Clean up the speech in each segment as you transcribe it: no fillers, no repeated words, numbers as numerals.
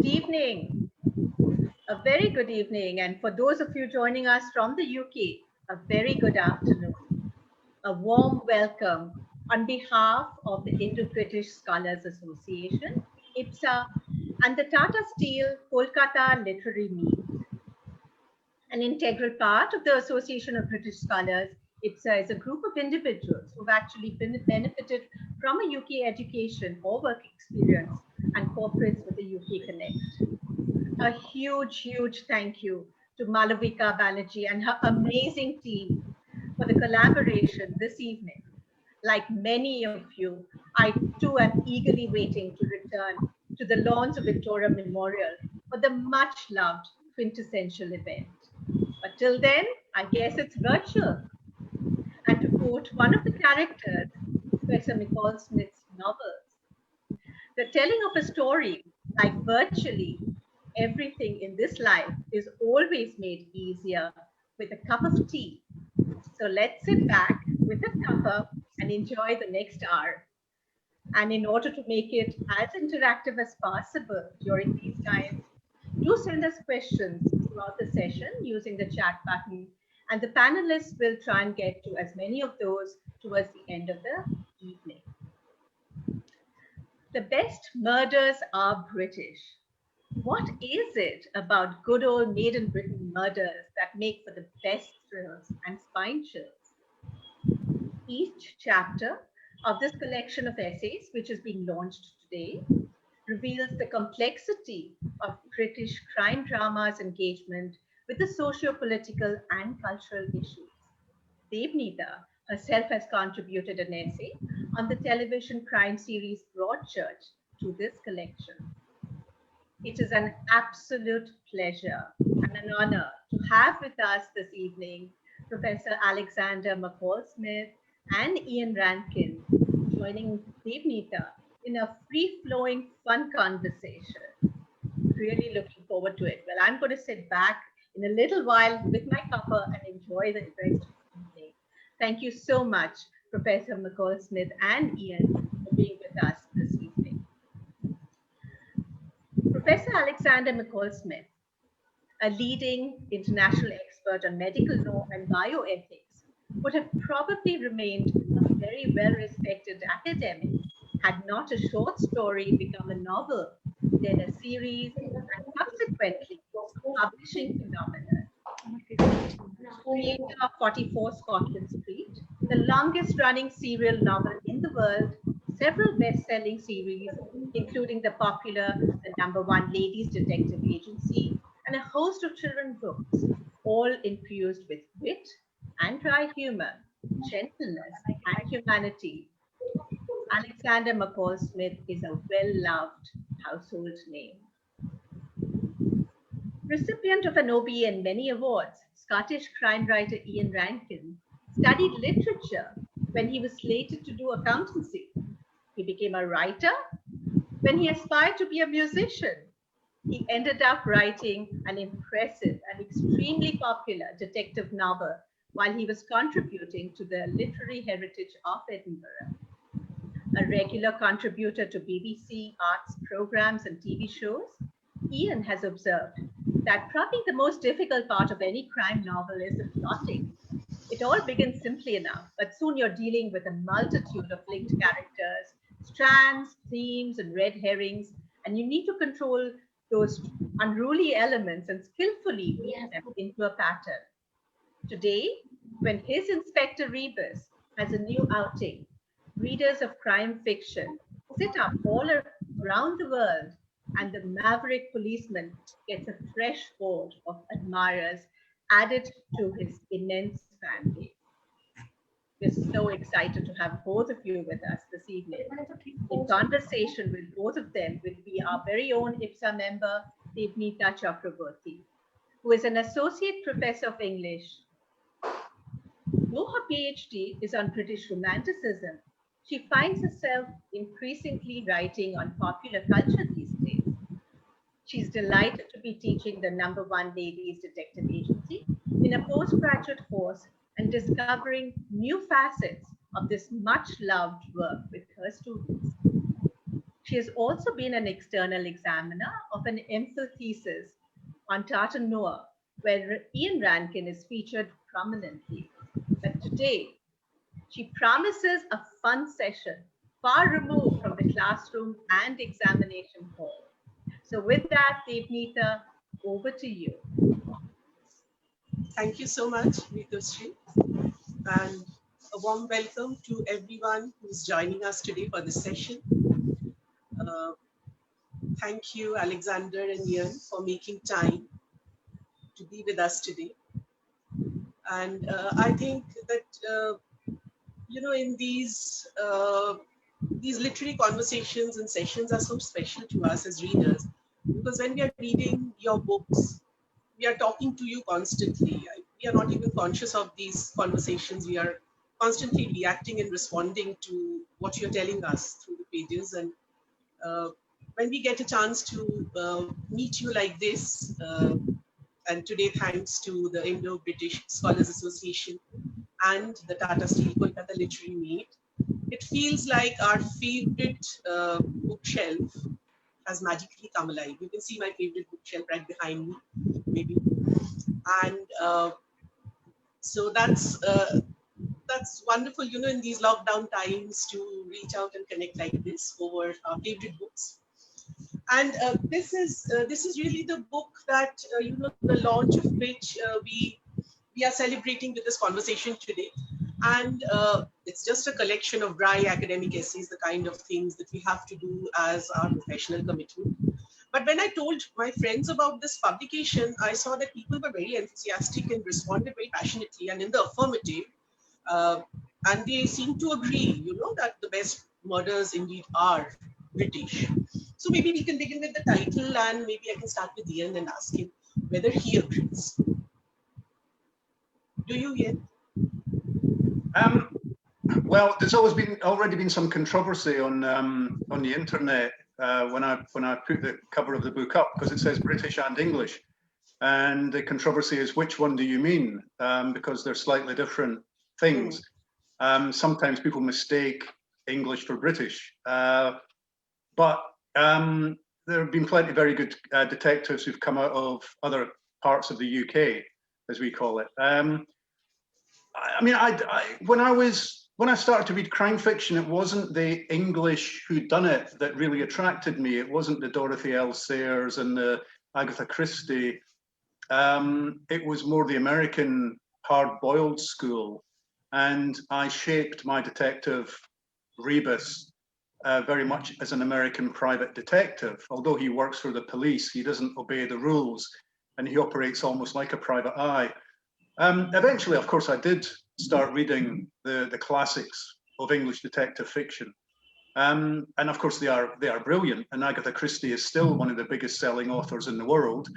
Good evening, a very good evening, and for those of you joining us from the UK, a very good afternoon. A warm welcome on behalf of the Indo-British Scholars Association, IPSA, and the Tata Steel Kolkata Literary Meet. An integral part of the Association of British Scholars, IPSA is a group of individuals who've actually benefited from a UK education or work experience and corporates with the UK Connect. A huge thank you to Malavika Banerjee and her amazing team for the collaboration this evening. Like many of you, I too am eagerly waiting to return to the lawns of Victoria Memorial for the much loved quintessential event. But till then, I guess it's virtual. And to quote one of the characters, Professor McCall Smith's novels, the telling of a story, like virtually everything in this life, is always made easier with a cup of tea. So let's sit back with a cuppa and enjoy the next hour. And in order to make it as interactive as possible during these times, do send us questions throughout the session using the chat button, and the panelists will try and get to as many of those towards the end of the evening. The best murders are British. What is it about good old maiden Britain murders that make for the best thrills and spine chills? Each chapter of this collection of essays, which is being launched today, reveals the complexity of British crime drama's engagement with the socio-political and cultural issues. Debnita herself has contributed an essay on the television crime series Broadchurch to this collection. It is an absolute pleasure and an honor to have with us this evening Professor Alexander McCall Smith and Ian Rankin, joining Debnita in a free-flowing, fun conversation. Really looking forward to it. Well, I'm going to sit back in a little while with my cuppa and enjoy the rest of the evening. Thank you so much, Professor McCall Smith and Ian, for being with us this evening. Professor Alexander McCall Smith, a leading international expert on medical law and bioethics, would have probably remained a very well-respected academic had not a short story become a novel, then a series, and subsequently publishing phenomenon. Creator of 44 Scotland Street, the longest-running serial novel in the world, several best-selling series, including the popular The #1 Ladies Detective Agency, and a host of children's books, all infused with wit and dry humor, gentleness, and humanity. Alexander McCall Smith is a well-loved household name. Recipient of an OBE and many awards, Scottish crime writer Ian Rankin studied literature when he was slated to do accountancy. He became a writer when he aspired to be a musician. He ended up writing an impressive and extremely popular detective novel while he was contributing to the literary heritage of Edinburgh. A regular contributor to BBC arts programs and TV shows, Ian has observed that probably the most difficult part of any crime novel is the plotting. It all begins simply enough, but soon you're dealing with a multitude of linked characters, strands, themes, and red herrings, and you need to control those unruly elements and skillfully weave them into a pattern. Today, when his Inspector Rebus has a new outing, readers of crime fiction sit up all around the world, and the maverick policeman gets a fresh horde of admirers added to his immense fan base. We're so excited to have both of you with us this evening. In conversation with both of them will be our very own IPSA member, Debnita Chakravarti, who is an associate professor of English. Though her PhD is on British Romanticism, she finds herself increasingly writing on popular culture these days. She's delighted to be teaching the #1 Ladies Detective Agency in a postgraduate course and discovering new facets of this much loved work with her students. She has also been an external examiner of an MPhil thesis on Tata, where Ian Rankin is featured prominently. But today, she promises a fun session, far removed from the classroom and examination hall. So with that, Debnita, over to you. Thank you so much, Neetushri, and a warm welcome to everyone who's joining us today for this session. Thank you, Alexander and Ian, for making time to be with us today. And I think that, in these literary conversations and sessions are so special to us as readers, because when we are reading your books, we are talking to you constantly. We are not even conscious of these conversations. We are constantly reacting and responding to what you're telling us through the pages. And when we get a chance to meet you like this, and today thanks to the Indo-British Scholars Association and the Tata Steel Kolkata Literary Meet, it feels like our favorite bookshelf has magically come alive. You can see my favorite bookshelf right behind me, maybe. And so that's wonderful, in these lockdown times to reach out and connect like this over our favorite books. And this is really the book that the launch of which we are celebrating with this conversation today. And it's just a collection of dry academic essays, the kind of things that we have to do as our professional commitment. But when I told my friends about this publication, I saw that people were very enthusiastic and responded very passionately and in the affirmative. And they seem to agree, that the best murders indeed are British. So maybe we can begin with the title, and maybe I can start with Ian and ask him whether he agrees. Do you, Ian? Well, there's already been some controversy on the internet when I put the cover of the book up, because it says British and English, and the controversy is, which one do you mean? Because they're slightly different things. Sometimes people mistake English for British, but there have been plenty of very good detectives who've come out of other parts of the UK, as we call it. I mean, when I started to read crime fiction, it wasn't the English whodunit that really attracted me. It wasn't the Dorothy L. Sayers and the Agatha Christie. It was more the American hard-boiled school. And I shaped my detective, Rebus, very much as an American private detective. Although he works for the police, he doesn't obey the rules, and he operates almost like a private eye. Eventually, of course, I did start reading the classics of English detective fiction. And of course, they are brilliant. And Agatha Christie is still one of the biggest selling authors in the world.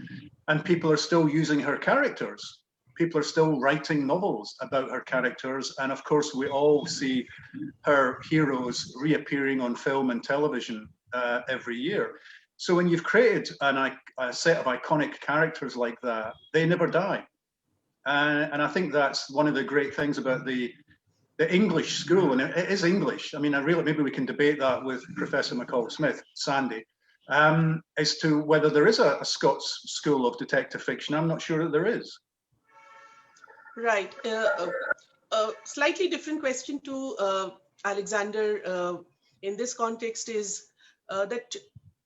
And people are still using her characters. People are still writing novels about her characters. And of course, we all see her heroes reappearing on film and television every year. So when you've created a set of iconic characters like that, they never die. And I think that's one of the great things about the English school, and it is English. I mean, maybe we can debate that with Professor McCall Smith, Sandy, as to whether there is a Scots school of detective fiction. I'm not sure that there is. Right. A slightly different question to Alexander in this context is that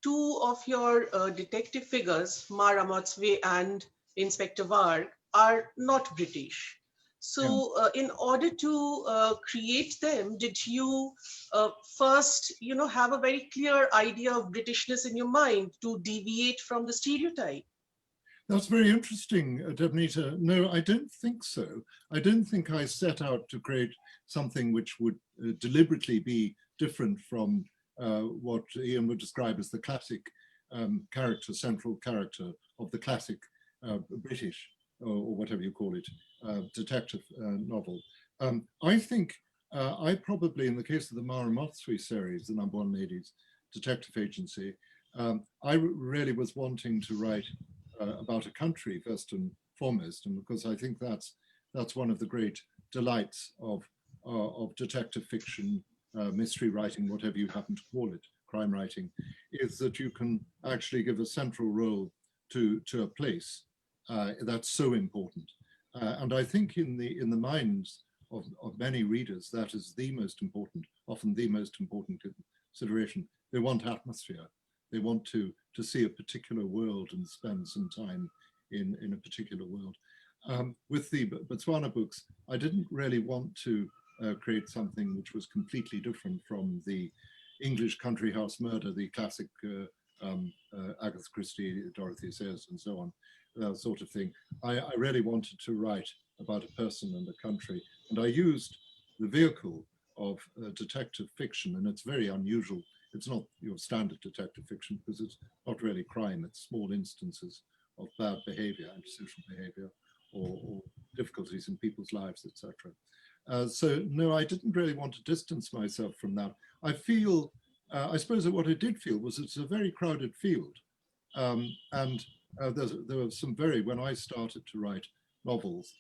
two of your detective figures, Mma Ramotswa and Inspector Varg, are not British. So in order to create them, did you first, have a very clear idea of Britishness in your mind to deviate from the stereotype? That's very interesting, Debnita. No, I don't think so. I don't think I set out to create something which would deliberately be different from what Ian would describe as the classic central character of the classic British, or whatever you call it, detective novel. I think I probably, in the case of the Mma Ramotswa series, the No. 1 Ladies Detective Agency, I really was wanting to write about a country first and foremost, and because I think that's one of the great delights of detective fiction, mystery writing, whatever you happen to call it, crime writing is that you can actually give a central role to a place that's so important. And I think in the minds of many readers, that is the most important, often the most important consideration. They want atmosphere. They want to see a particular world and spend some time in a particular world. With the Botswana books, I didn't really want to create something which was completely different from the English country house murder, the classic Agatha Christie, Dorothy Sayers, and so on, that sort of thing. I really wanted to write about a person and a country, and I used the vehicle of detective fiction, and it's very unusual. It's not your standard detective fiction because it's not really crime, it's small instances of bad behavior, antisocial behavior, or difficulties in people's lives, etc. So no, I didn't really want to distance myself from that. I feel, I suppose that what I did feel was it's a very crowded field. And there were some very, when I started to write novels,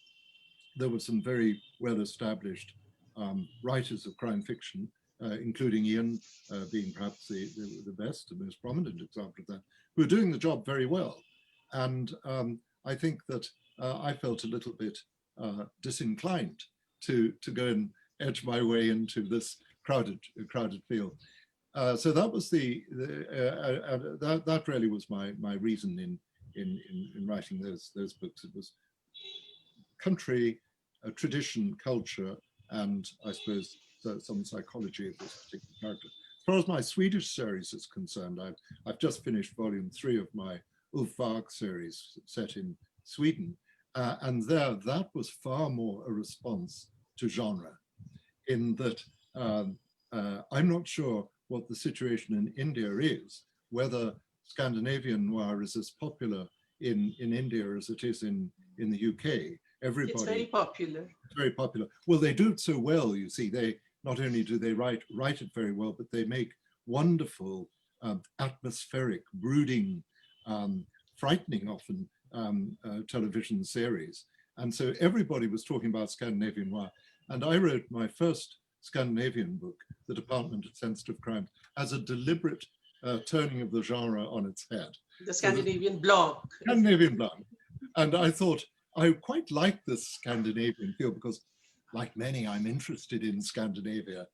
there were some very well-established writers of crime fiction, including Ian being perhaps the best and most prominent example of that, who are doing the job very well. And I think that I felt a little bit disinclined to go and edge my way into this crowded field. So that was that really was my reason in writing those books. It was country, tradition, culture, and I suppose some psychology of this particular character. As far as my Swedish series is concerned, I've just finished volume 3 of my Ulf Varg series set in Sweden, and that was far more a response to genre, in that I'm not sure what the situation in India is, whether Scandinavian noir is as popular in India as it is in the UK. Everybody, it's very popular. It's very popular. Well, they do it so well, you see. They not only do they write it very well, but they make wonderful, atmospheric, brooding, frightening often television series. And so everybody was talking about Scandinavian noir. And I wrote my first Scandinavian book, The Department of Sensitive Crime, as a deliberate turning of the genre on its head. The Scandinavian blog. Scandinavian blog. And I thought, I quite like this Scandinavian feel because, like many, I'm interested in Scandinavia.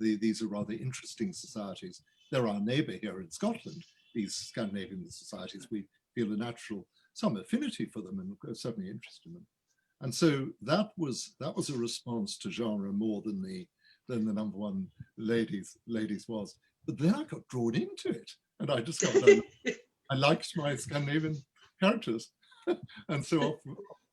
These are rather interesting societies. They're our neighbour here in Scotland, these Scandinavian societies. We feel a natural, some affinity for them and certainly interest in them. And so that was a response to genre more than the number one ladies was. But then I got drawn into it, and I discovered I liked my Scandinavian characters, and so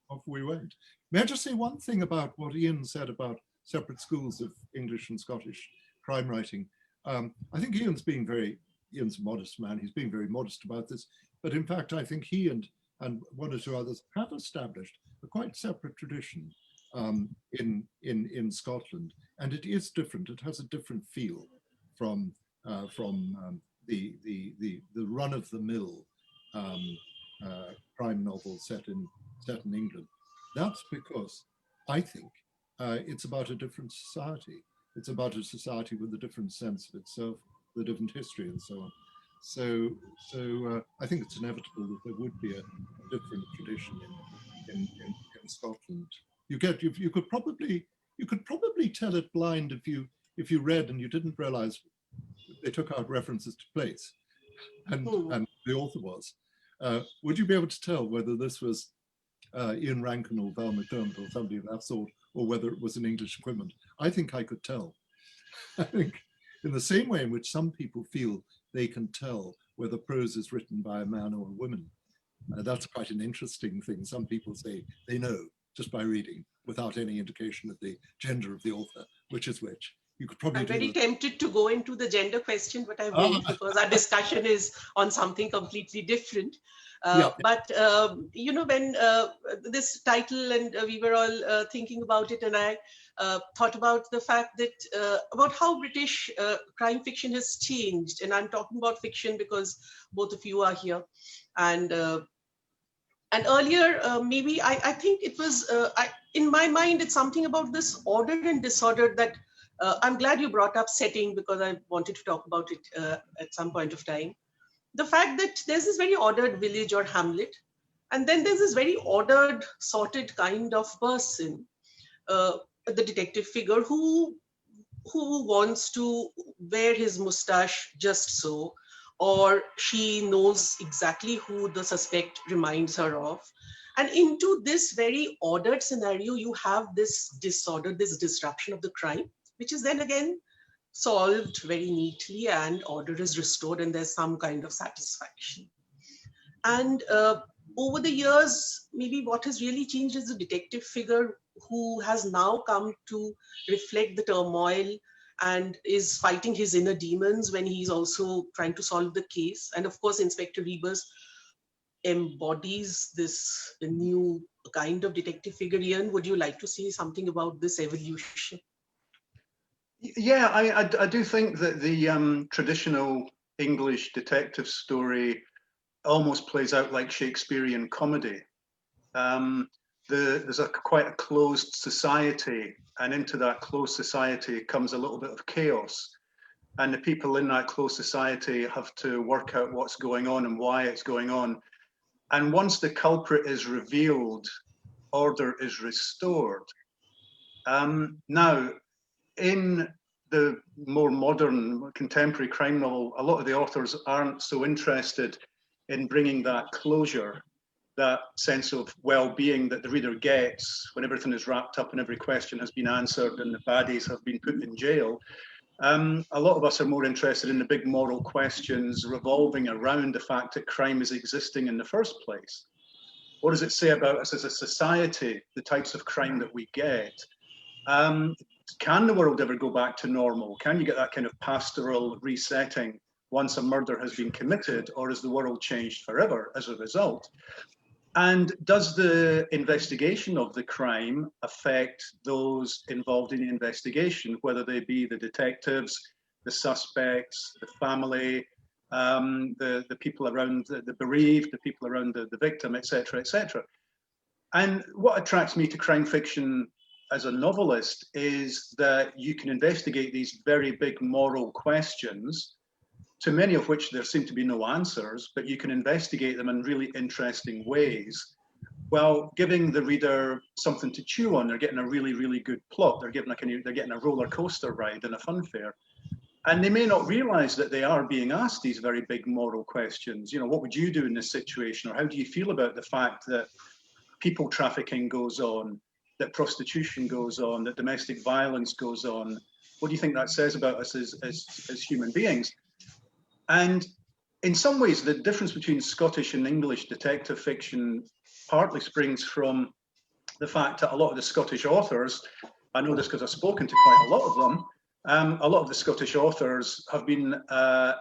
off we went. May I just say one thing about what Ian said about separate schools of English and Scottish crime writing? I think Ian's a modest man. He's being very modest about this, but in fact, I think he and one or two others have established a quite separate tradition in Scotland, and it is different. It has a different feel from the run-of-the-mill crime novel set in England. That's because I think it's about a different society. It's about a society with a different sense of itself, with a different history, and so on. So I think it's inevitable that there would be a different tradition in Scotland. You could probably tell it blind if you read and you didn't realize they took out references to place, and the author was. Would you be able to tell whether this was Ian Rankin or Val McDermott or somebody of that sort, or whether it was an English equivalent? I think I could tell. I think in the same way in which some people feel they can tell whether prose is written by a man or a woman. That's quite an interesting thing. Some people say they know just by reading without any indication of the gender of the author, which is which. You could probably I'm very tempted to go into the gender question, but I won't because our discussion is on something completely different. But, you know, when this title and we were all thinking about it, and I thought about the fact that about how British crime fiction has changed. And I'm talking about fiction because both of you are here. And earlier, maybe I think it was, in my mind, it's something about this order and disorder that I'm glad you brought up setting because I wanted to talk about it at some point of time. The fact that there's this very ordered village or hamlet, and then there's this very ordered, sorted kind of person, the detective figure who wants to wear his mustache just so, or she knows exactly who the suspect reminds her of. And into this very ordered scenario, you have this disorder, this disruption of the crime, which is then again solved very neatly and order is restored and there's some kind of satisfaction. And over the years, maybe what has really changed is the detective figure who has now come to reflect the turmoil and is fighting his inner demons when he's also trying to solve the case. And of course, Inspector Rebus embodies this new kind of detective figure. Ian, would you like to say something about this evolution? Yeah, I do think that the traditional English detective story almost plays out like Shakespearean comedy. There's quite a closed society, and into that closed society comes a little bit of chaos. And the people in that closed society have to work out what's going on and why it's going on. And once the culprit is revealed, order is restored. Now, in the more modern contemporary crime novel, a lot of the authors aren't so interested in bringing that closure, that sense of well-being that the reader gets when everything is wrapped up and every question has been answered and the baddies have been put in jail. A lot of us are more interested in the big moral questions revolving around the fact that crime is existing in the first place. What does it say about us as a society, the types of crime that we get? Can the world ever go back to normal? Can you get that kind of pastoral resetting once a murder has been committed, or has the world changed forever as a result? And does the investigation of the crime affect those involved in the investigation, whether they be the detectives, the suspects, the family, the people around the bereaved, the people around the victim, etc., etc. And what attracts me to crime fiction as a novelist is that you can investigate these very big moral questions, to many of which there seem to be no answers, but you can investigate them in really interesting ways, while giving the reader something to chew on. They're getting a really, really good plot. They're getting a roller coaster ride and a fun fair. And they may not realize that they are being asked these very big moral questions. You know, what would you do in this situation? Or how do you feel about the fact that people trafficking goes on, that prostitution goes on, that domestic violence goes on? What do you think that says about us as human beings? And in some ways, the difference between Scottish and English detective fiction partly springs from the fact that a lot of the Scottish authors, I know this because I've spoken to quite a lot of them, a lot of the Scottish authors have been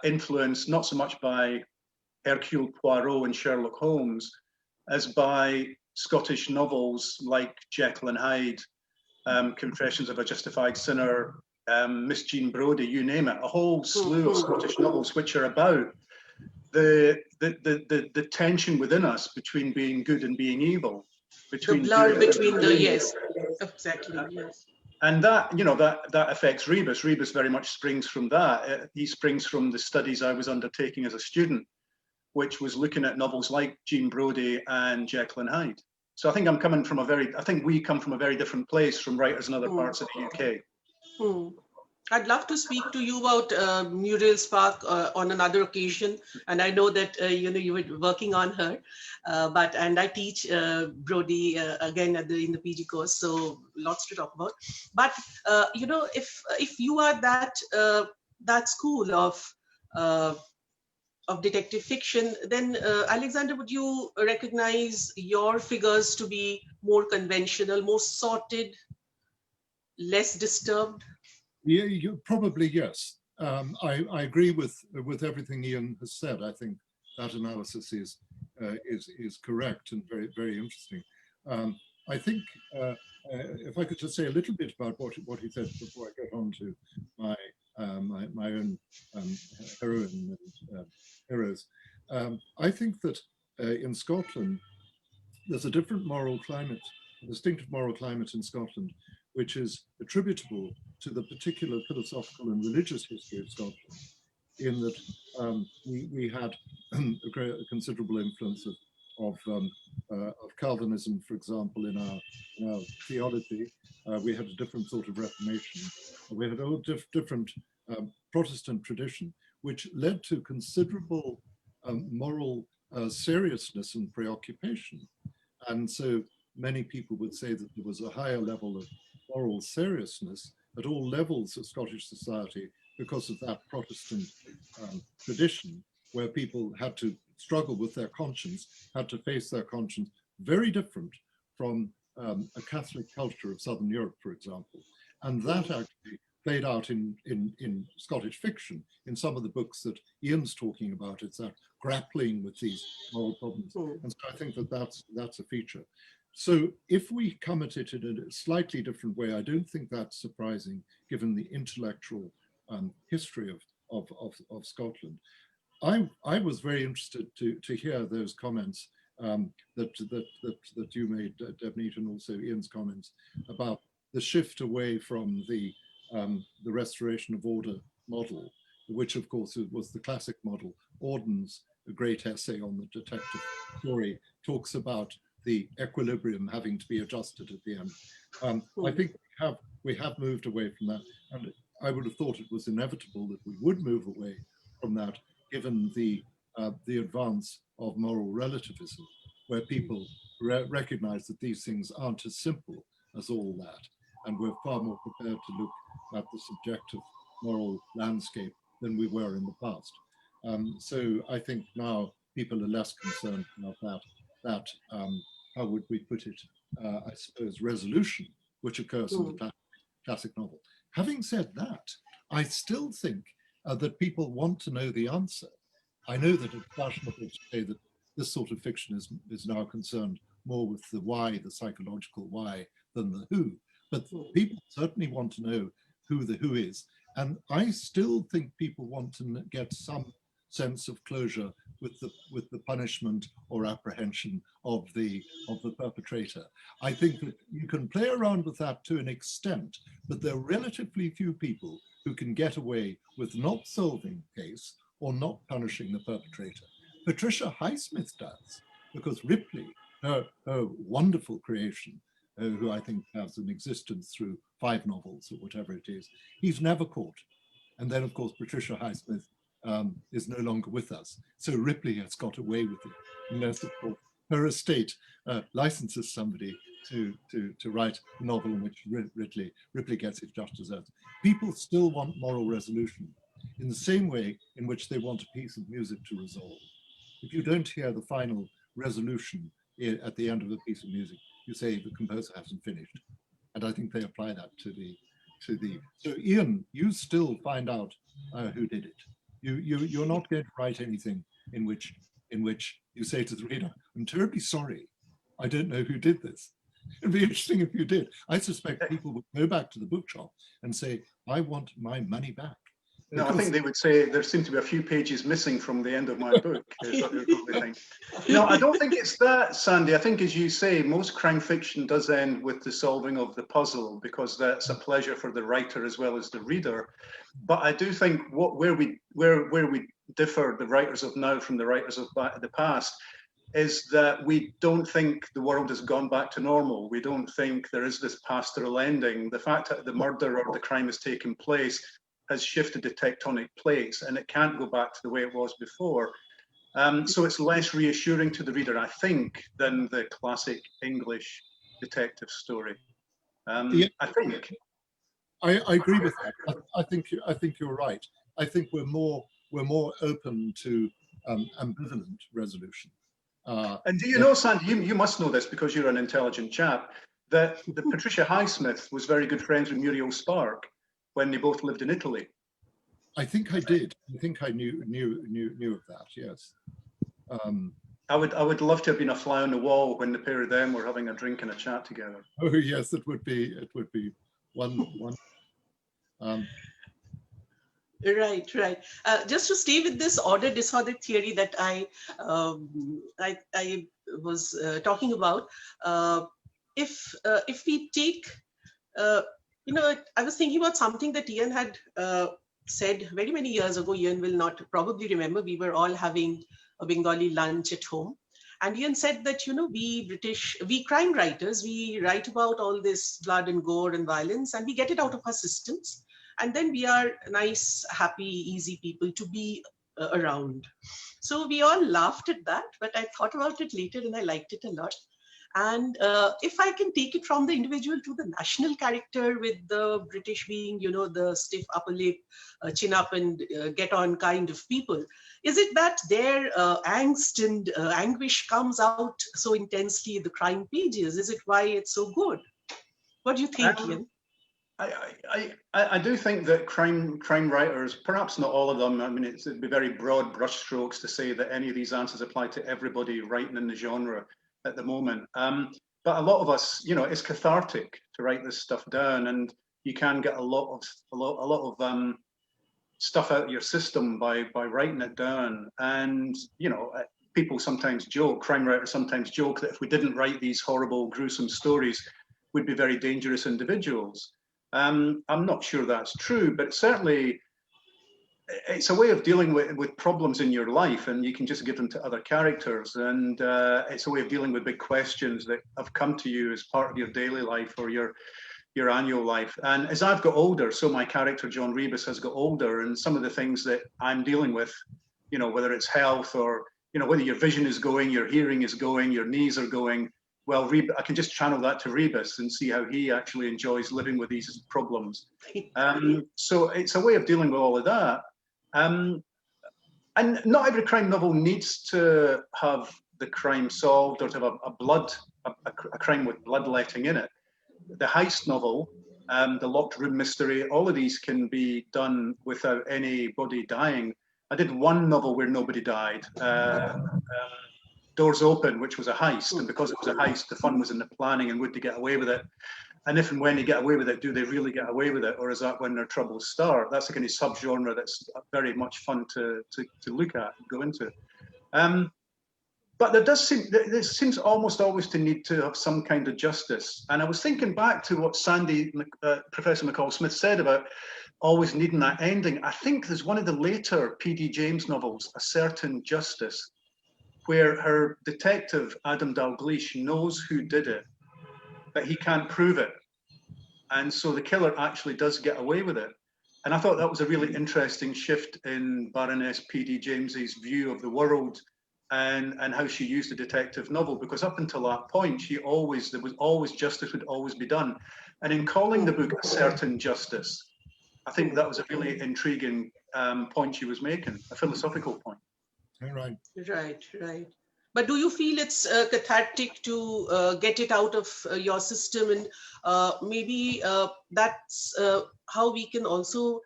influenced not so much by Hercule Poirot and Sherlock Holmes as by Scottish novels like Jekyll and Hyde, Confessions of a Justified Sinner, Miss Jean Brodie, you name it, a whole slew of Scottish novels which are about the tension within us between being good and being evil, between the blur between the yes, exactly, yes. And that, you know, that affects Rebus. Rebus very much springs from that. He springs from the studies I was undertaking as a student, which was looking at novels like Jean Brodie and Jekyll and Hyde. So I think I think we come from a very different place from writers in other parts of the UK. I'd love to speak to you about Muriel Spark on another occasion, and I know that you were working on her, and I teach Brodie again in the PG course, so lots to talk about. But if you are that school of detective fiction, then Alexander, would you recognize your figures to be more conventional, more sorted, less disturbed? Yeah, probably yes. I agree with everything Ian has said. I think that analysis is correct and very, very interesting. I think if I could just say a little bit about what he said before I get on to my own heroine and heroes. I think that in Scotland there's a different moral climate, a distinctive moral climate in Scotland, which is attributable to the particular philosophical and religious history of Scotland, in that we had a considerable influence of Calvinism, for example, in our theology. We had a different sort of Reformation. We had a different Protestant tradition, which led to considerable moral seriousness and preoccupation. And so many people would say that there was a higher level of moral seriousness at all levels of Scottish society because of that Protestant tradition, where people had to struggle with their conscience, had to face their conscience, very different from a Catholic culture of Southern Europe, for example. And that actually played out in Scottish fiction, in some of the books that Ian's talking about. It's that grappling with these moral problems. And so I think that that's a feature. So if we come at it in a slightly different way, I don't think that's surprising, given the intellectual history of Scotland. I was very interested to hear those comments that you made, Debnita, and also Ian's comments about the shift away from the restoration of order model, which of course was the classic model. Auden's great essay on the detective story talks about the equilibrium having to be adjusted at the end. I think we have moved away from that, and I would have thought it was inevitable that we would move away from that, given the advance of moral relativism, where people recognize that these things aren't as simple as all that, and we're far more prepared to look at the subjective moral landscape than we were in the past. So I think now people are less concerned about that how would we put it, I suppose, resolution, which occurs in the classic novel. Having said that, I still think that people want to know the answer. I know that it's fashionable to say that this sort of fiction is now concerned more with the why, the psychological why, than the who. But people certainly want to know who the who is. And I still think people want to get some sense of closure with the punishment or apprehension of the perpetrator. I think that you can play around with that to an extent, but there are relatively few people who can get away with not solving the case or not punishing the perpetrator. Patricia Highsmith does, because Ripley, her wonderful creation, who I think has an existence through 5 novels or whatever it is, he's never caught. And then, of course, Patricia Highsmith is no longer with us. So Ripley has got away with it, unless, of course, her estate licenses somebody to write a novel in which Ripley gets it just deserved. People still want moral resolution in the same way in which they want a piece of music to resolve. If you don't hear the final resolution at the end of a piece of music, you say the composer hasn't finished. And I think they apply that to the. So Ian, you still find out who did it. You're not going to write anything in which you say to the reader, I'm terribly sorry, I don't know who did this. It'd be interesting if you did. I suspect people would go back to the bookshop and say, I want my money back. No, I think they would say there seem to be a few pages missing from the end of my book, is what they probably think. No, I don't think it's that, Sandy. I think, as you say, most crime fiction does end with the solving of the puzzle, because that's a pleasure for the writer as well as the reader. But I do think where we differ, the writers of now from the writers of the past, is that we don't think the world has gone back to normal. We don't think there is this pastoral ending. The fact that the murder or the crime has taken place has shifted the tectonic plates, and it can't go back to the way it was before. So it's less reassuring to the reader, I think, than the classic English detective story. Yeah, I think. I agree with that. I think you're right. I think we're more open to ambivalent resolution. And do you know, Sandy, you must know this because you're an intelligent chap, that Patricia Highsmith was very good friends with Muriel Spark when they both lived in Italy. I think I did. I think I knew of that. Yes. I would love to have been a fly on the wall when the pair of them were having a drink and a chat together. Oh yes, it would be one. Right. Just to stay with this order disorder theory that I was talking about, if we take you know, I was thinking about something that Ian had said very many years ago. Ian will not probably remember. We were all having a Bengali lunch at home. And Ian said that, you know, we crime writers, we write about all this blood and gore and violence, and we get it out of our systems. And then we are nice, happy, easy people to be around. So we all laughed at that, but I thought about it later and I liked it a lot. And if I can take it from the individual to the national character, with the British being, you know, the stiff upper lip, chin up and get on kind of people, is it that their angst and anguish comes out so intensely in the crime pages? Is it why it's so good? What do you think, Ian? I do think that crime writers, perhaps not all of them, I mean, it'd be very broad brushstrokes to say that any of these answers apply to everybody writing in the genre at the moment. But a lot of us, you know, it's cathartic to write this stuff down, and you can get a lot of stuff out of your system by writing it down. And you know, people sometimes joke, crime writers sometimes joke, that if we didn't write these horrible, gruesome stories, we'd be very dangerous individuals. I'm not sure that's true, but certainly it's a way of dealing with problems in your life, and you can just give them to other characters. And it's a way of dealing with big questions that have come to you as part of your daily life or your annual life. And as I've got older, so my character, John Rebus, has got older, and some of the things that I'm dealing with, you know, whether it's health or, you know, whether your vision is going, your hearing is going, your knees are going, well, I can just channel that to Rebus and see how he actually enjoys living with these problems. So it's a way of dealing with all of that. And not every crime novel needs to have the crime solved or to have a crime with bloodletting in it. The heist novel, the locked room mystery, all of these can be done without anybody dying. I did one novel where nobody died, Doors Open, which was a heist, and because it was a heist, the fun was in the planning and would they get away with it. And if and when they get away with it, do they really get away with it, or is that when their troubles start? That's a kind of subgenre that's very much fun to look at and go into. But there seems almost always to need to have some kind of justice. And I was thinking back to what Professor McCall Smith said about always needing that ending. I think there's one of the later P.D. James novels, A Certain Justice, where her detective, Adam Dalgleish, knows who did it, but he can't prove it. And so the killer actually does get away with it. And I thought that was a really interesting shift in Baroness P.D. James's view of the world and how she used a detective novel, because up until that point, there was always justice would always be done. And in calling the book A Certain Justice, I think that was a really intriguing point she was making, a philosophical point. Right. Right. But do you feel it's cathartic to get it out of your system? And maybe that's how we can also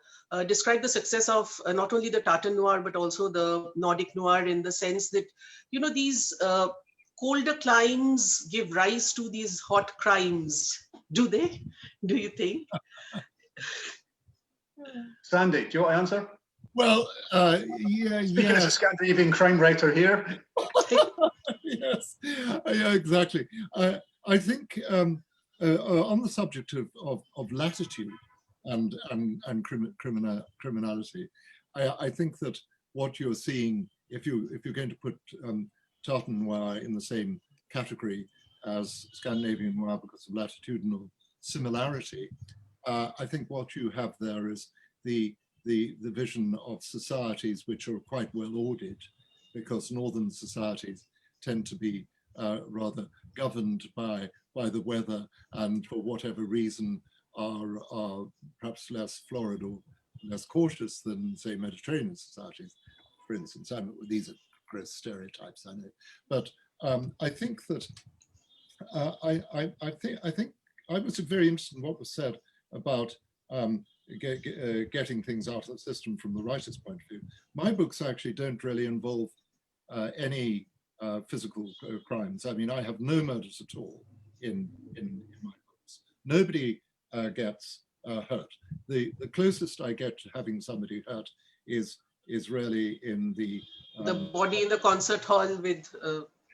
describe the success of not only the Tata noir, but also the Nordic noir, in the sense that, you know, these colder climes give rise to these hot crimes. Do they? Do you think? Sandy, do you want to answer? Well, yeah. Speaking as a Scandinavian crime writer here. Yes, yeah, exactly. I think on the subject of latitude and criminality, I think that what you're seeing, if you're going to put Tata noir in the same category as Scandinavian noir because of latitudinal similarity, I think what you have there is the vision of societies which are quite well ordered, because northern societies tend to be rather governed by the weather, and for whatever reason are perhaps less florid or less cautious than, say, Mediterranean societies, for instance. These are gross stereotypes, I know, but I think that I think I was very interested in what was said about getting things out of the system from the writer's point of view. My books actually don't really involve any physical crimes. I mean, I have no murders at all in my books. Nobody gets hurt. The closest I get to having somebody hurt is really in the body in the concert hall with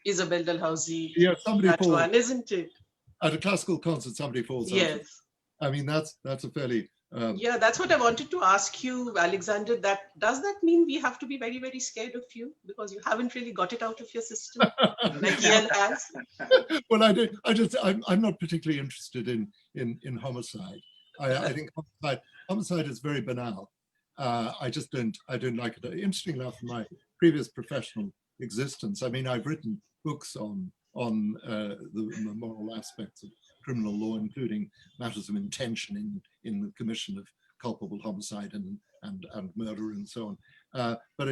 Isabel Dalhousie. Yeah, somebody that falls. One, isn't it? At a classical concert, somebody falls. Yes. I mean, that's a fairly yeah, that's what I wanted to ask you, Alexander. Does that mean we have to be very, very scared of you because you haven't really got it out of your system like Ian has? Well, I'm not particularly interested in homicide. I think homicide is very banal. I don't like it. Interesting enough, in my previous professional existence, I mean, I've written books on the moral aspects of criminal law, including matters of intention in the commission of culpable homicide and murder and so on. But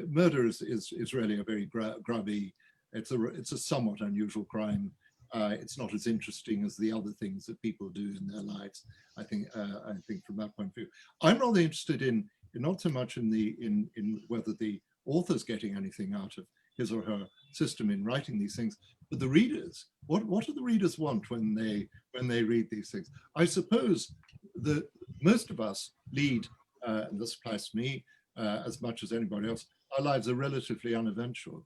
murder is really a very grubby. It's a somewhat unusual crime. It's not as interesting as the other things that people do in their lives. I think from that point of view, I'm rather interested in not so much in whether the author's getting anything out of his or her system in writing these things, but the readers. What do the readers want when they read these things? I suppose that most of us lead, and this applies to me as much as anybody else, our lives are relatively uneventful.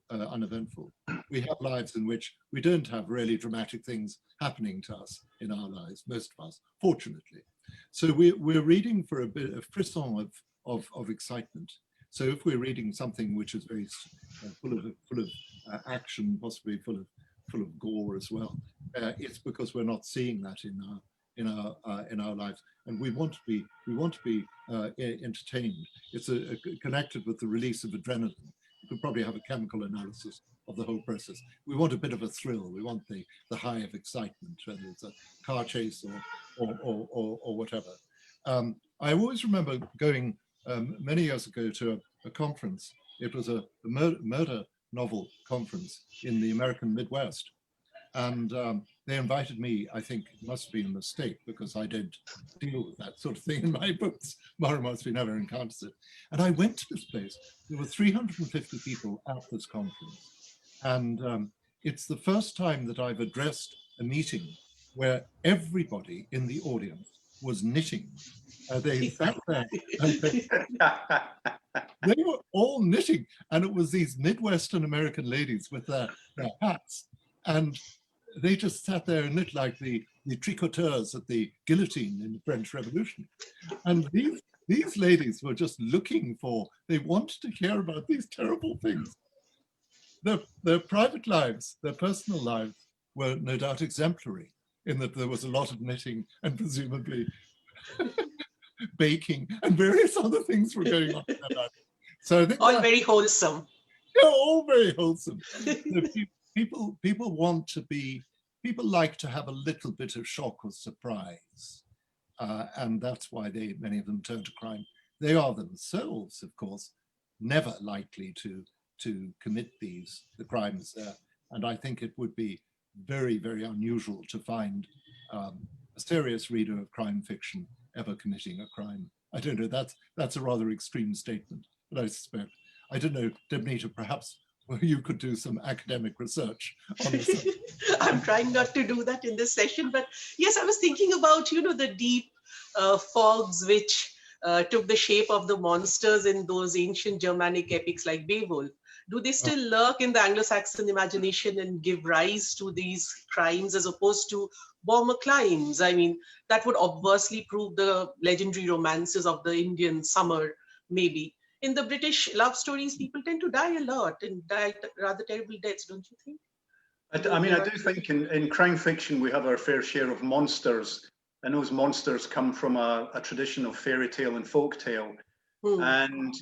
We have lives in which we don't have really dramatic things happening to us in our lives, most of us, fortunately. So we're reading for a bit of frisson of excitement. So if we're reading something which is very full of action, possibly full of gore as well, it's because we're not seeing that in our lives, and we want to be entertained. It's connected with the release of adrenaline. You could probably have a chemical analysis of the whole process. We want a bit of a thrill. We want the high of excitement, whether it's a car chase or whatever. I always remember going many years ago to a conference. It was a murder novel conference in the American Midwest. And they invited me. I think it must have been a mistake because I don't deal with that sort of thing in my books. Mma Ramotswa never encounters it. And I went to this place. There were 350 people at this conference. And it's the first time that I've addressed a meeting where everybody in the audience was knitting. They sat there and they were all knitting. And it was these Midwestern American ladies with their hats. And they just sat there and knit like the tricoteurs at the guillotine in the French Revolution. And these ladies were just looking they wanted to hear about these terrible things. Their private lives, their personal lives were no doubt exemplary in that there was a lot of knitting and presumably baking and various other things were going on in their life. So I think all very wholesome. Yeah, all very wholesome. People want to be, people like to have a little bit of shock or surprise. And that's why many of them turn to crime. They are themselves, of course, never likely to commit the crimes there. And I think it would be very, very unusual to find a serious reader of crime fiction ever committing a crime. I don't know, that's a rather extreme statement, but I suspect. I don't know, Debnita, perhaps you could do some academic research on this. I'm trying not to do that in this session, but yes, I was thinking about, the deep fogs which took the shape of the monsters in those ancient Germanic epics like Beowulf. Do they still lurk in the Anglo-Saxon imagination and give rise to these crimes as opposed to bomber crimes? I mean, that would obviously prove the legendary romances of the Indian summer, maybe. In the British love stories, people tend to die a lot and die rather terrible deaths, don't you think? I mean, I do think in crime fiction, we have our fair share of monsters, and those monsters come from a tradition of fairy tale and folk tale. And,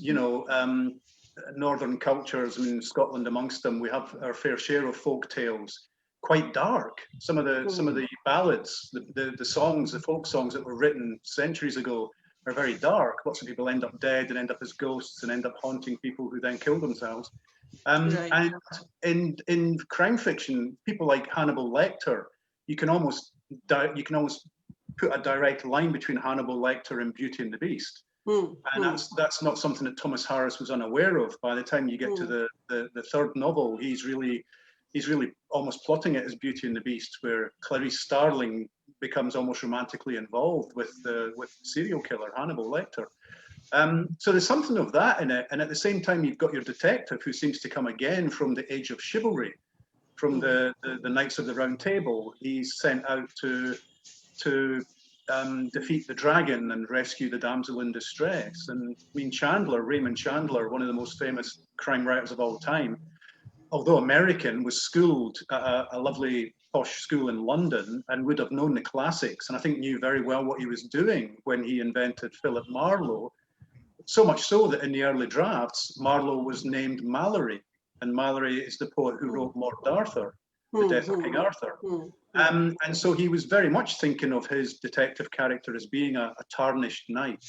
northern cultures, I mean, Scotland amongst them, we have our fair share of folk tales, quite dark. Some of the ballads, the songs, the folk songs that were written centuries ago are very dark. Lots of people end up dead and end up as ghosts and end up haunting people who then kill themselves. Right. And in crime fiction, people like Hannibal Lecter, you can almost put a direct line between Hannibal Lecter and Beauty and the Beast. And that's not something that Thomas Harris was unaware of. By the time you get to the third novel, he's really almost plotting it as Beauty and the Beast, where Clarice Starling becomes almost romantically involved with serial killer Hannibal Lecter. So there's something of that in it, and at the same time you've got your detective who seems to come again from the age of chivalry, from the Knights of the Round Table. He's sent out to defeat the dragon and rescue the damsel in distress. And I mean, Chandler, Raymond Chandler, one of the most famous crime writers of all time, although American, was schooled at a lovely posh school in London and would have known the classics, and I think knew very well what he was doing when he invented Philip Marlowe. So much so that in the early drafts, Marlowe was named Malory, and Malory is the poet who wrote Lord Arthur, The Death of King Arthur. And so he was very much thinking of his detective character as being a tarnished knight.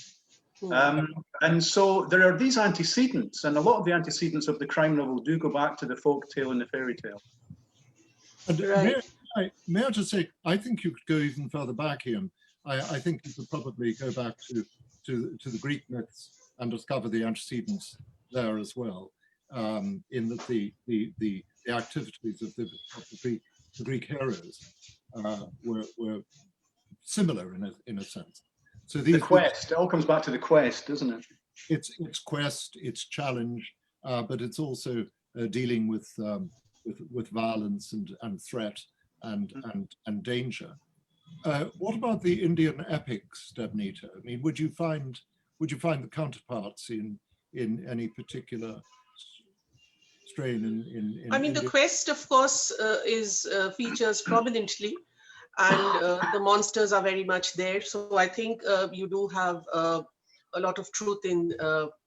And so there are these antecedents, and a lot of the antecedents of the crime novel do go back to the folk tale and the fairy tale. And may I just say, I think you could go even further back, Ian. I think you could probably go back to the Greek myths and discover the antecedents there as well, in that the activities of the Greek heroes were similar in a sense. So the quest, it all comes back to the quest, doesn't it? It's quest, it's challenge, but it's also dealing with violence and threat and danger. What about the Indian epics, Debnita? I mean, would you find the counterparts in any particular strain in I mean, India? the quest, of course, features prominently, and the monsters are very much there. So I think you do have a lot of truth in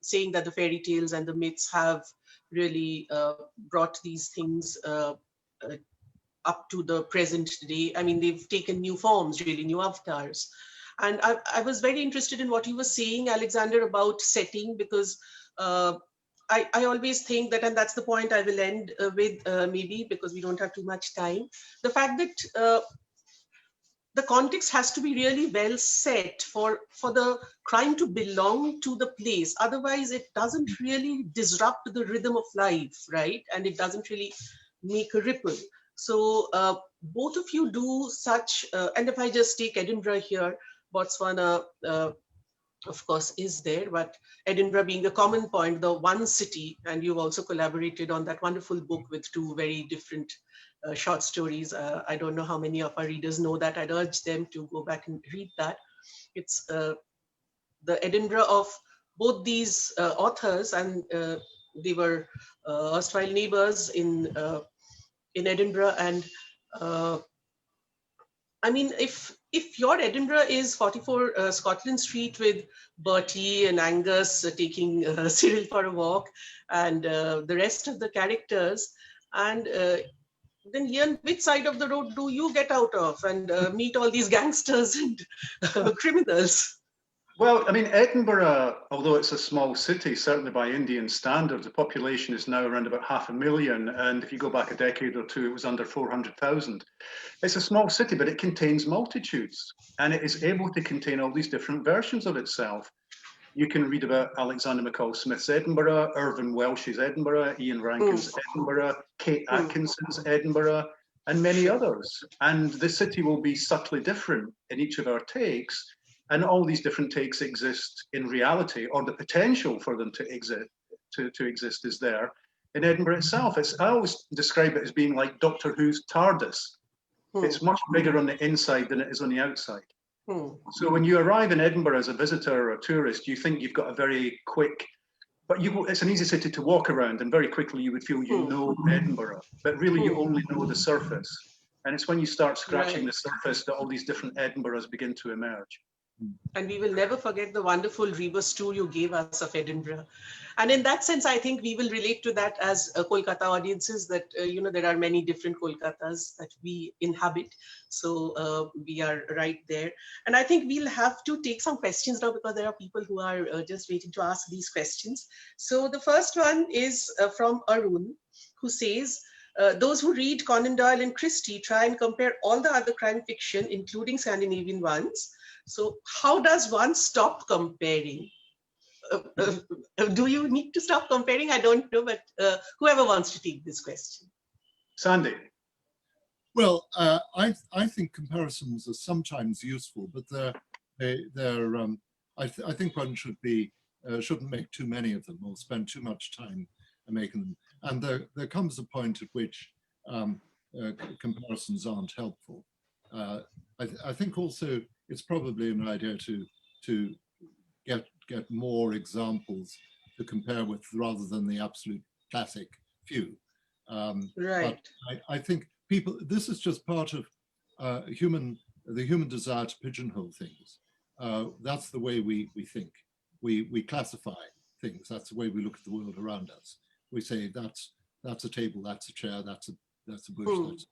saying that the fairy tales and the myths have really brought these things up to the present day. I mean, they've taken new forms, really new avatars. And I was very interested in what you were saying, Alexander, about setting, because I always think that, and that's the point I will end with, maybe because we don't have too much time, the fact that the context has to be really well set for the crime to belong to the place. Otherwise, it doesn't really disrupt the rhythm of life, right? And it doesn't really make a ripple. So both of you do such, and if I just take Edinburgh here, Botswana, of course, is there, but Edinburgh being a common point, the one city, and you've also collaborated on that wonderful book with two very different short stories. I don't know how many of our readers know that. I'd urge them to go back and read that. It's the Edinburgh of both these authors, and they were erstwhile neighbors in Edinburgh. And I mean, if your Edinburgh is 44 Scotland Street with Bertie and Angus taking Cyril for a walk, and the rest of the characters, and then Ian, which side of the road do you get out of and meet all these gangsters and criminals? Well, I mean, Edinburgh, although it's a small city, certainly by Indian standards, the population is now around about 500,000. And if you go back a decade or two, it was under 400,000. It's a small city, but it contains multitudes. And it is able to contain all these different versions of itself. You can read about Alexander McCall Smith's Edinburgh, Irvin Welsh's Edinburgh, Ian Rankin's Edinburgh, Kate Atkinson's Edinburgh, and many others. And the city will be subtly different in each of our takes. And all these different takes exist in reality, or the potential for them to exist is there in Edinburgh itself. I always describe it as being like Doctor Who's TARDIS. It's much bigger on the inside than it is on the outside. So when you arrive in Edinburgh as a visitor or a tourist, you think you've got a very quick, but it's an easy city to walk around, and very quickly you would feel you know Edinburgh, but really you only know the surface. And it's when you start scratching the surface that all these different Edinburghs begin to emerge. And we will never forget the wonderful Rebus tour you gave us of Edinburgh. And in that sense, I think we will relate to that as Kolkata audiences, that, there are many different Kolkatas that we inhabit. So we are right there. And I think we'll have to take some questions now, because there are people who are just waiting to ask these questions. So the first one is from Arun, who says, those who read Conan Doyle and Christie try and compare all the other crime fiction, including Scandinavian ones. So how does one stop comparing? Do you need to stop comparing? I don't know, but whoever wants to take this question. Sandy. Well, I think comparisons are sometimes useful, but I think one shouldn't make too many of them or spend too much time making them. And there comes a point at which comparisons aren't helpful. I think also it's probably an idea to get more examples to compare with rather than the absolute classic few. Right. But I think people, this is just part of the human desire to pigeonhole things. That's the way we think. We classify things. That's the way we look at the world around us. We say that's a table, that's a chair, that's a bush, that's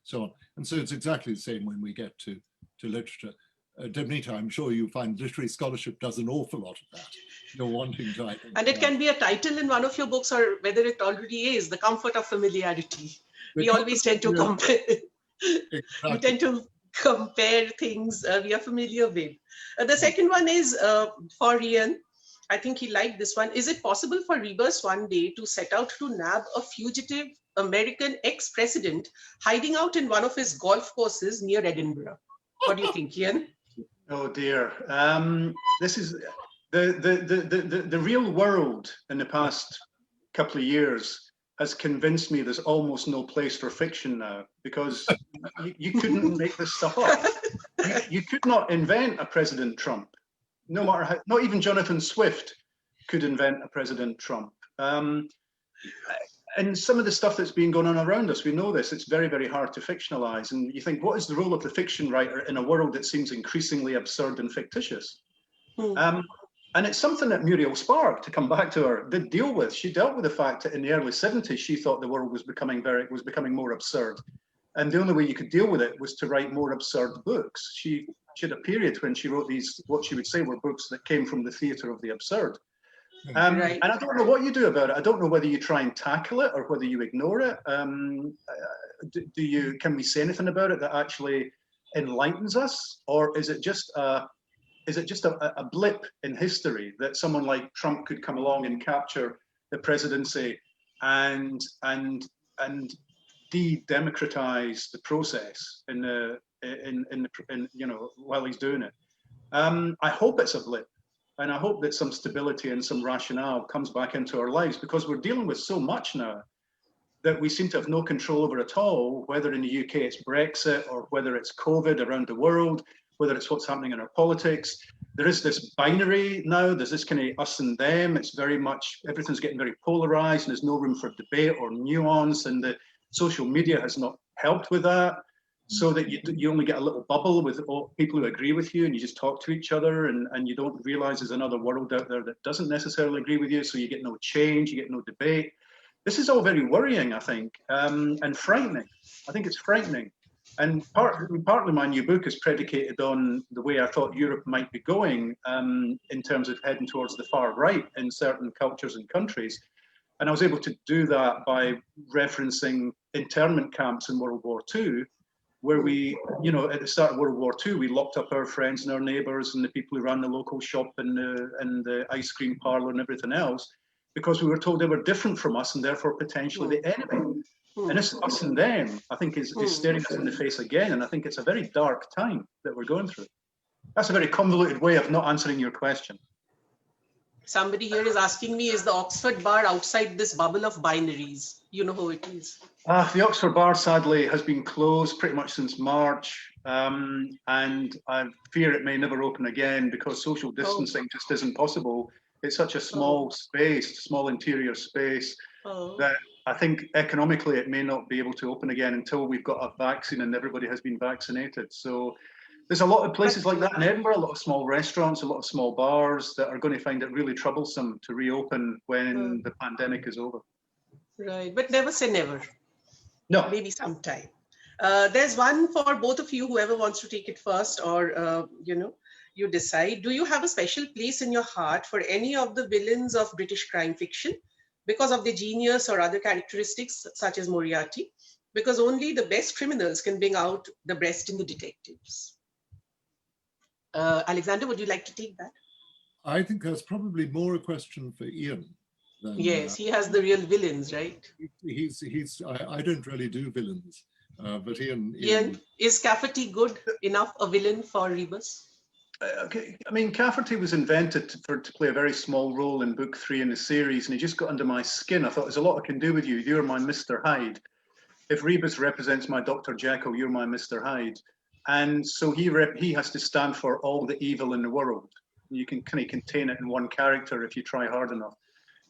so on. And so it's exactly the same when we get to literature. Debnita, I'm sure you find literary scholarship does an awful lot of that. You're wanting to identify. And it can be a title in one of your books, or whether it already is, The Comfort of Familiarity. We always tend to compare. Exactly. We tend to compare things we are familiar with. The second one is for Ian. I think he liked this one. Is it possible for Rebus one day to set out to nab a fugitive American ex-president hiding out in one of his golf courses near Edinburgh? What do you think, Ian? Oh dear. This is the real world in the past couple of years has convinced me there's almost no place for fiction now, because you couldn't make this stuff up. You could not invent a President Trump. No matter how, not even Jonathan Swift could invent a President Trump. And some of the stuff that's been going on around us, we know this, it's very, very hard to fictionalize. And you think, what is the role of the fiction writer in a world that seems increasingly absurd and fictitious? And it's something that Muriel Spark, to come back to her, did deal with. She dealt with the fact that in the early 70s, she thought the world was becoming more absurd. And the only way you could deal with it was to write more absurd books. She had a period when she wrote these, what she would say were books that came from the theatre of the absurd. Right. And I don't know what you do about it. I don't know whether you try and tackle it or whether you ignore it. Can we say anything about it that actually enlightens us, or is it just a blip in history that someone like Trump could come along and capture the presidency and de-democratize the process while he's doing it? I hope it's a blip. And I hope that some stability and some rationale comes back into our lives, because we're dealing with so much now that we seem to have no control over at all, whether in the UK it's Brexit or whether it's COVID around the world, whether it's what's happening in our politics. There is this binary now, there's this kind of us and them. It's very much, everything's getting very polarized and there's no room for debate or nuance, and the social media has not helped with that. So that you only get a little bubble with people who agree with you, and you just talk to each other, and you don't realize there's another world out there that doesn't necessarily agree with you, so you get no change, you get no debate. This is all very worrying, I think, and frightening. I think it's frightening. And partly my new book is predicated on the way I thought Europe might be going in terms of heading towards the far right in certain cultures and countries. And I was able to do that by referencing internment camps in World War II, where we, at the start of World War II, we locked up our friends and our neighbours and the people who ran the local shop and the ice cream parlour and everything else, because we were told they were different from us and therefore potentially the enemy. And this us and them, I think, is staring us in the face again. And I think it's a very dark time that we're going through. That's a very convoluted way of not answering your question. Somebody here is asking me, is the Oxford bar outside this bubble of binaries? You know who it is. The Oxford bar, sadly, has been closed pretty much since March. And I fear it may never open again, because social distancing just isn't possible. It's such a small space, small interior space, that I think economically it may not be able to open again until we've got a vaccine and everybody has been vaccinated. So there's a lot of places like that in Edinburgh, a lot of small restaurants, a lot of small bars that are going to find it really troublesome to reopen when the pandemic is over. Right, but never say never. No. Maybe sometime. There's one for both of you, whoever wants to take it first, or, you decide. Do you have a special place in your heart for any of the villains of British crime fiction because of their genius or other characteristics, such as Moriarty? Because only the best criminals can bring out the best in the detectives. Alexander, would you like to take that? I think that's probably more a question for Ian. Yes, he has the real villains, right? I don't really do villains, but Ian, is Cafferty good enough a villain for Rebus? Okay, I mean, Cafferty was invented to play a very small role in book 3 in the series, and he just got under my skin. I thought, there's a lot I can do with you. You're my Mr. Hyde. If Rebus represents my Dr. Jekyll, you're my Mr. Hyde. And so he has to stand for all the evil in the world. You can kind of contain it in one character if you try hard enough.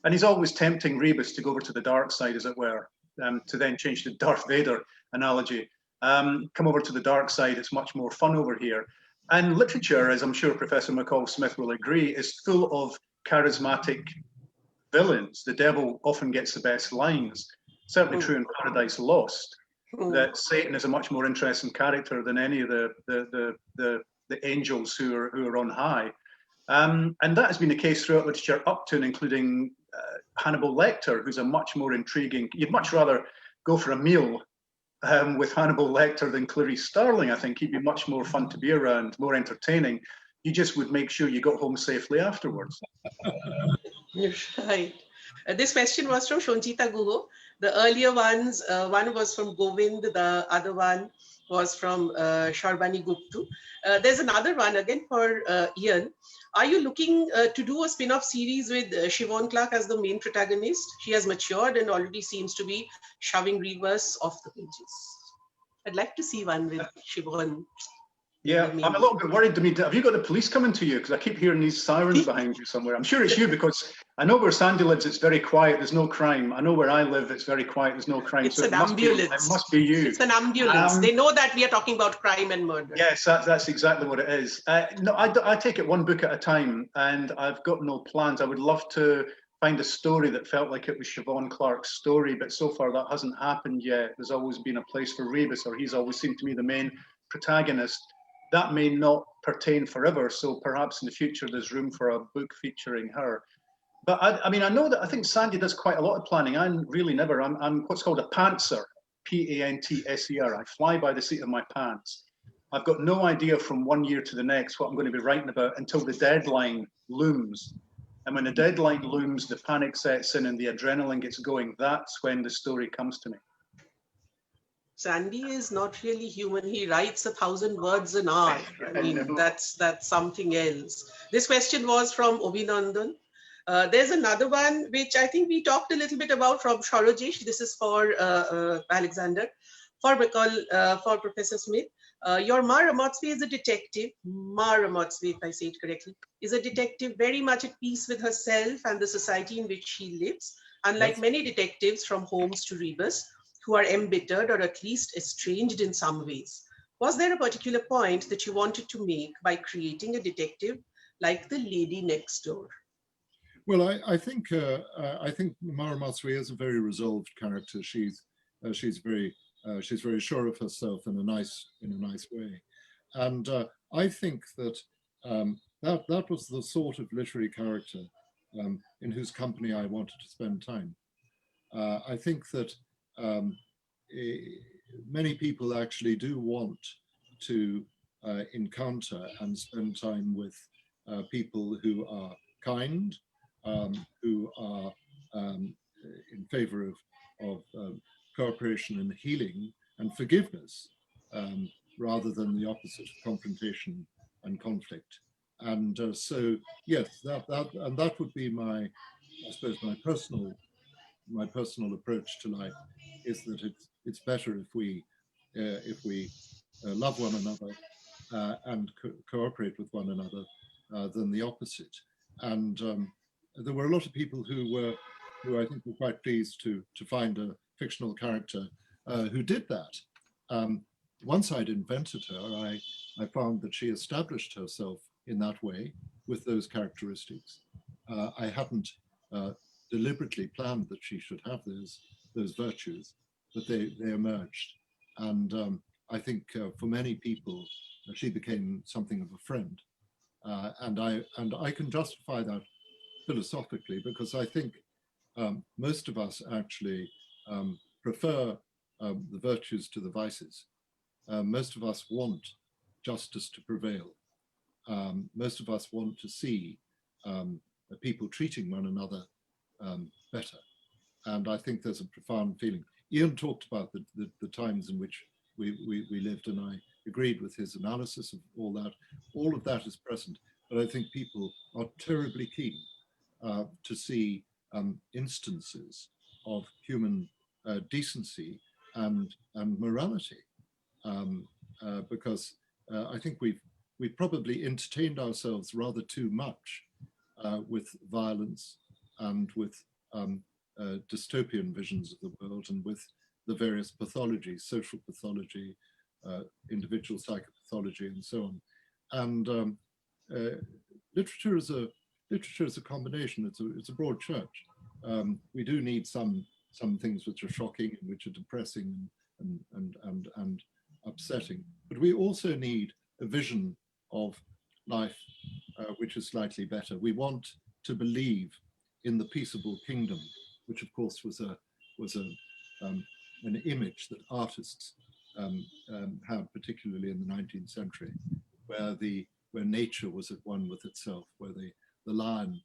And he's always tempting Rebus to go over to the dark side, as it were, to then change the Darth Vader analogy. Come over to the dark side, it's much more fun over here. And literature, as I'm sure Professor McCall Smith will agree, is full of charismatic villains. The devil often gets the best lines. Certainly true in Paradise Lost, that Satan is a much more interesting character than any of the angels who are on high. And that has been the case throughout literature, up to and including Hannibal Lecter, who's a much more intriguing. You'd much rather go for a meal with Hannibal Lecter than Clarice Starling. I think he'd be much more fun to be around, more entertaining. You just would make sure you got home safely afterwards. Right. This question was from Shonchita Guho. The earlier ones, one was from Govind, the other one was from Sharbani Guptu. There's another one again for Ian. Are you looking to do a spin-off series with Siobhan Clarke as the main protagonist? She has matured and already seems to be shoving Rebus off the pages. I'd like to see one with Siobhan. Yeah, I'm a little bit worried, Debnita. Have you got the police coming to you? Because I keep hearing these sirens behind you somewhere. I'm sure it's you, because I know where Sandy lives, it's very quiet, there's no crime. I know where I live, it's very quiet, there's no crime. It's so an ambulance. It must be you. It's an ambulance. They know that we are talking about crime and murder. Yes, that's exactly what it is. No, I take it one book at a time, and I've got no plans. I would love to find a story that felt like it was Siobhan Clarke's story, but so far that hasn't happened yet. There's always been a place for Rebus, or he's always seemed to me the main protagonist. That may not pertain forever, so perhaps in the future there's room for a book featuring her. But I mean, I think Sandy does quite a lot of planning. I'm really never. I'm what's called a pantser, P-A-N-T-S-E-R. I fly by the seat of my pants. I've got no idea from one year to the next what I'm going to be writing about until the deadline looms. And when the deadline looms, the panic sets in and the adrenaline gets going. That's when the story comes to me. Sandy is not really human. He writes 1,000 words an hour. I mean, that's something else. This question was from Obinandan. There's another one, which I think we talked a little bit about from Shorojesh. This is for Alexander. For McCall, for Professor Smith. Your Mma Ramotswa is a detective. Mma Ramotswa, if I say it correctly, is a detective very much at peace with herself and the society in which she lives. Unlike many detectives from Holmes to Rebus, who are embittered or at least estranged in some ways. Was there a particular point that you wanted to make by creating a detective like the lady next door? Well, I think Mma Ramotswa is a very resolved character. She's very sure of herself in a nice way, and I think that that was the sort of literary character in whose company I wanted to spend time. I think that many people actually do want to encounter and spend time with people who are kind, who are in favor of cooperation and healing and forgiveness, rather than the opposite of confrontation and conflict. And so, yes, that would be I suppose my personal approach to life is that it's better if we love one another and cooperate with one another than the opposite. And there were a lot of people who I think were quite pleased to find a fictional character who did that. Once I'd invented her, I found that she established herself in that way with those characteristics. I hadn't deliberately planned that she should have those virtues, but they emerged. And I think for many people, she became something of a friend. And I can justify that philosophically, because I think most of us actually prefer the virtues to the vices. Most of us want justice to prevail. Most of us want to see people treating one another better. And I think there's a profound feeling. Ian talked about the times in which we lived, and I agreed with his analysis of all that. All of that is present, but I think people are terribly keen to see instances of human decency and morality, because I think we've probably entertained ourselves rather too much with violence and with dystopian visions of the world and with the various pathologies, social pathology, individual psychopathology, and so on. And literature is a combination. It's a broad church. We do need some things which are shocking and which are depressing and upsetting, but we also need a vision of life which is slightly better. We want to believe in the peaceable kingdom, which of course was an image that artists had, particularly in the 19th century, where nature was at one with itself, where the lion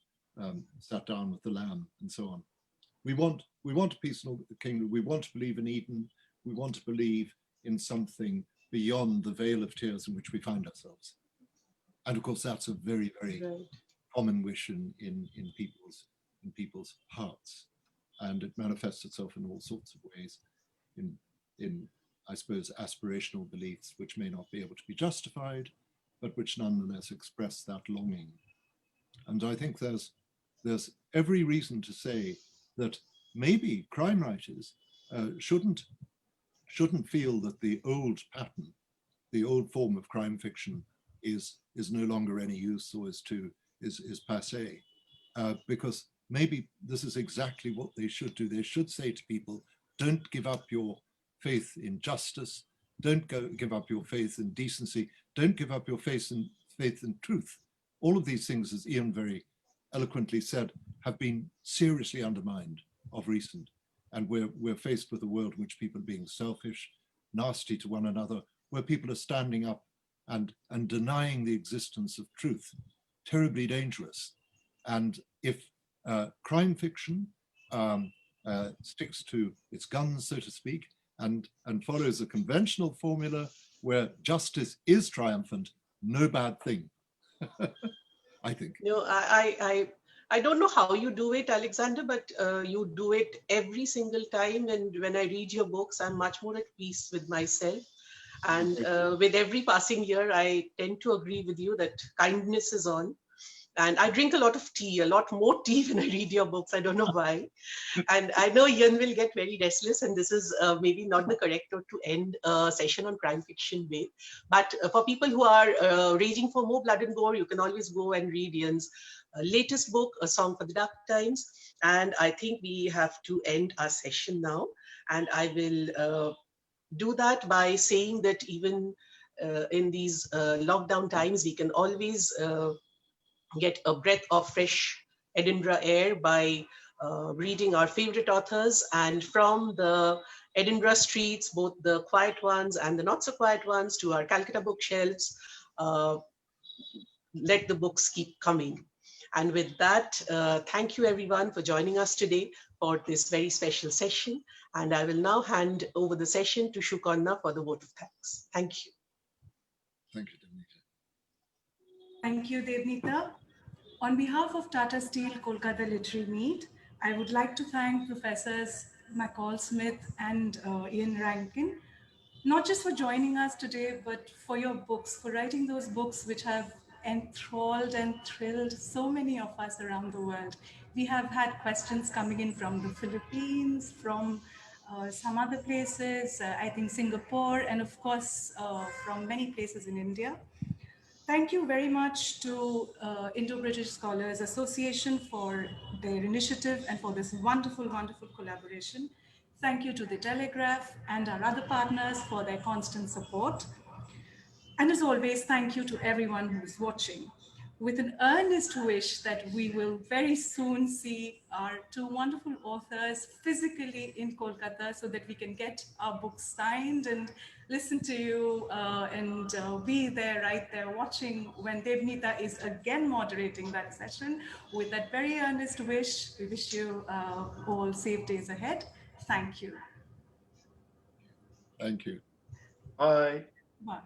sat down with the lamb, and so on. We want a peaceful kingdom. We want to believe in Eden. We want to believe in something beyond the veil of tears in which we find ourselves. And of course, that's a very, very common wish in people's hearts. And it manifests itself in all sorts of ways, in I suppose, aspirational beliefs which may not be able to be justified, but which nonetheless express that longing. And I think there's every reason to say that maybe crime writers shouldn't feel that the old pattern, the old form of crime fiction is no longer any use or is passé, because maybe this is exactly what they should do. They should say to people, don't give up your faith in justice, don't give up your faith in decency, don't give up your faith in truth. All of these things, as Ian very eloquently said, have been seriously undermined of recent. And we're faced with a world in which people are being selfish, nasty to one another, where people are standing up and denying the existence of truth. Terribly dangerous. And if crime fiction sticks to its guns, so to speak, and follows a conventional formula where justice is triumphant, no bad thing, I think. No, I don't know how you do it, Alexander, but you do it every single time. And when I read your books, I'm much more at peace with myself. And with every passing year, I tend to agree with you that kindness is on. And I drink a lot of tea, a lot more tea when I read your books. I don't know why. And I know Ian will get very restless, and this is maybe not the correct note to end a session on crime fiction with. But for people who are raging for more blood and gore, you can always go and read Ian's latest book, A Song for the Dark Times. And I think we have to end our session now. And I will do that by saying that even in these lockdown times, we can always get a breath of fresh Edinburgh air by reading our favorite authors. And from the Edinburgh streets, both the quiet ones and the not so quiet ones, to our Calcutta bookshelves, let the books keep coming. And with that, thank you everyone for joining us today for this very special session. And I will now hand over the session to Shukonna for the vote of thanks. Thank you. Thank you, Debnita. Thank you, Debnita. On behalf of Tata Steel Kolkata Literary Meet, I would like to thank Professors McCall Smith and Ian Rankin, not just for joining us today, but for your books, for writing those books which have enthralled and thrilled so many of us around the world. We have had questions coming in from the Philippines, from some other places, I think Singapore, and of course, from many places in India. Thank you very much to Indo-British Scholars Association for their initiative and for this wonderful, wonderful collaboration. Thank you to the Telegraph and our other partners for their constant support. And as always, thank you to everyone who's watching, with an earnest wish that we will very soon see our two wonderful authors physically in Kolkata so that we can get our books signed and listen to you and be there, right there watching when Debnita is again moderating that session. With that very earnest wish, we wish you all safe days ahead. Thank you. Thank you. Bye. Bye.